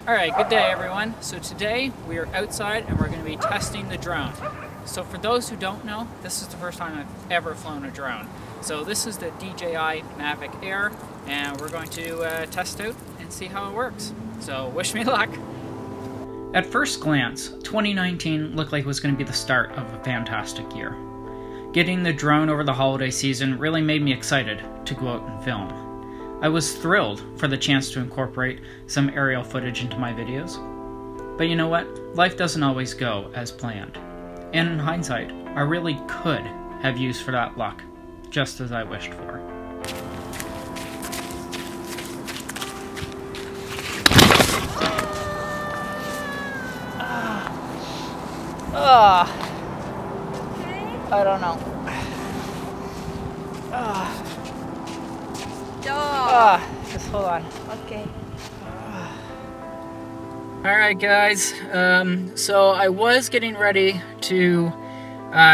Alright, good day everyone. So today we are outside and we're going to be testing the drone. So for those who don't know, this is the first time I've ever flown a drone. So this is the DJI Mavic Air and we're going to test out and see how it works. So wish me luck! At first glance, 2019 looked like it was going to be the start of a fantastic year. Getting the drone over the holiday season really made me excited to go out and film. I was thrilled for the chance to incorporate some aerial footage into my videos. But you know what? Life doesn't always go as planned. And in hindsight, I really could have used for that luck, just as I wished for. I don't know. Just hold on. Okay. Alright guys, so I was getting ready to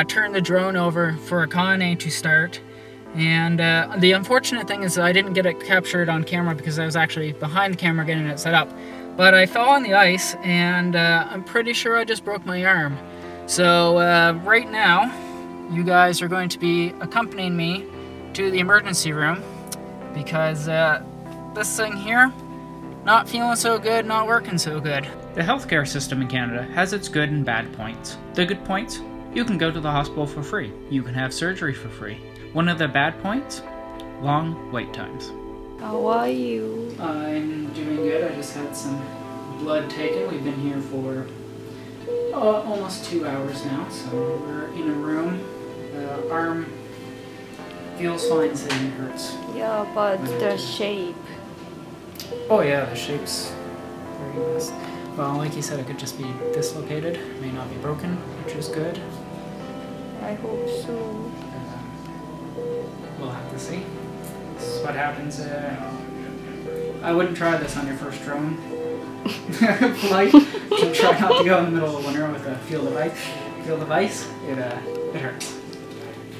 turn the drone over for a Con-A to start, and the unfortunate thing is that I didn't get it captured on camera because I was actually behind the camera getting it set up. But I fell on the ice and I'm pretty sure I just broke my arm. So right now, you guys are going to be accompanying me to the emergency room because this thing here, not feeling so good, not working so good. The healthcare system in Canada has its good and bad points. The good points, you can go to the hospital for free. You can have surgery for free. One of the bad points, long wait times. How are you? I'm doing good. I just had some blood taken. We've been here for almost 2 hours now, so we're in a room. Arm feels fine, saying it hurts. Yeah, but the shape. Oh yeah, the shape's very nice. Well, like you said, it could just be dislocated. It may not be broken, which is good. I hope so. We'll have to see. This is what happens. I wouldn't try this on your first drone flight. So try not to go in the middle of winter with a field of ice. It hurts.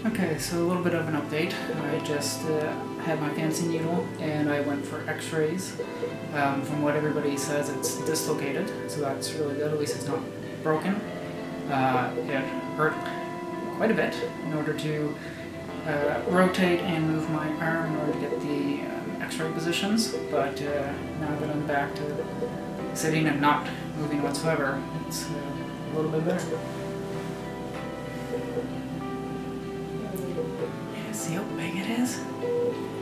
Okay, so a little bit of an update. I just had my fancy needle and I went for x-rays. From what everybody says, it's dislocated, so that's really good. At least it's not broken. It hurt quite a bit in order to rotate and move my arm in order to get the x-ray positions, but now that I'm back to sitting and not moving whatsoever, it's a little bit better. See how big it is?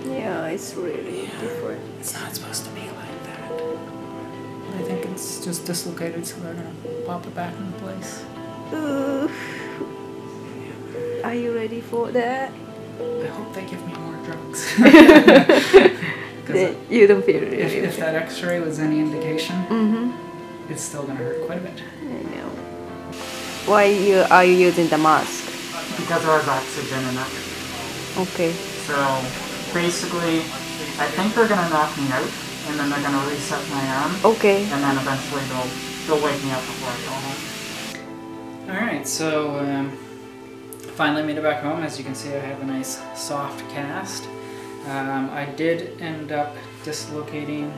Yeah, it's really different. It's not supposed to be like that. I think it's just dislocated, so they're gonna pop it back into place. Are you ready for that? I hope they give me more drugs. You don't feel really if that x-ray was any indication, it's still gonna hurt quite a bit. I know. Why are you using the mask? Because there's oxygen in it. Okay. So basically, I think they're gonna knock me out, and then they're gonna reset my arm. Okay. And then eventually they'll wake me up before I go home. All right, so finally made it back home. As you can see, I have a nice soft cast. I did end up dislocating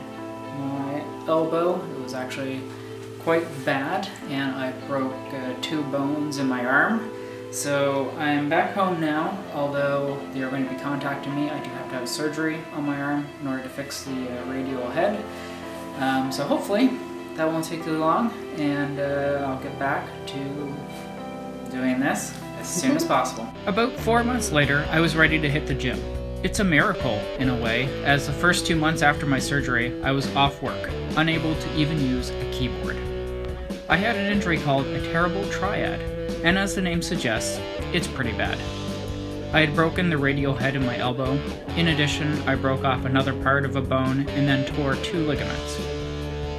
my elbow. It was actually quite bad, and I broke 2 bones in my arm. So I'm back home now, although they are going to be contacting me. I do have to have surgery on my arm in order to fix the radial head. So hopefully that won't take too long, and I'll get back to doing this as soon as possible. About 4 months later, I was ready to hit the gym. It's a miracle, in a way, as the first 2 months after my surgery, I was off work, unable to even use a keyboard. I had an injury called a terrible triad, and as the name suggests, it's pretty bad. I had broken the radial head in my elbow. In addition, I broke off another part of a bone and then tore 2 ligaments.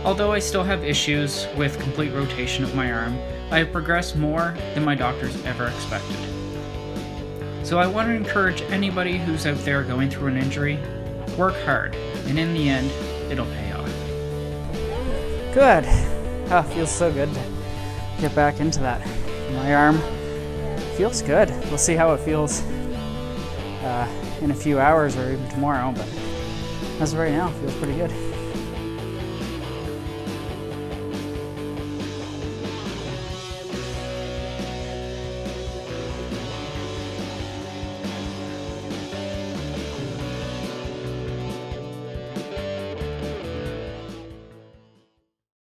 Although I still have issues with complete rotation of my arm, I have progressed more than my doctors ever expected. So I want to encourage anybody who's out there going through an injury, work hard, and in the end, it'll pay off. Good. Oh, feels so good to get back into that. My arm feels good. We'll see how it feels in a few hours or even tomorrow, but as of right now, it feels pretty good.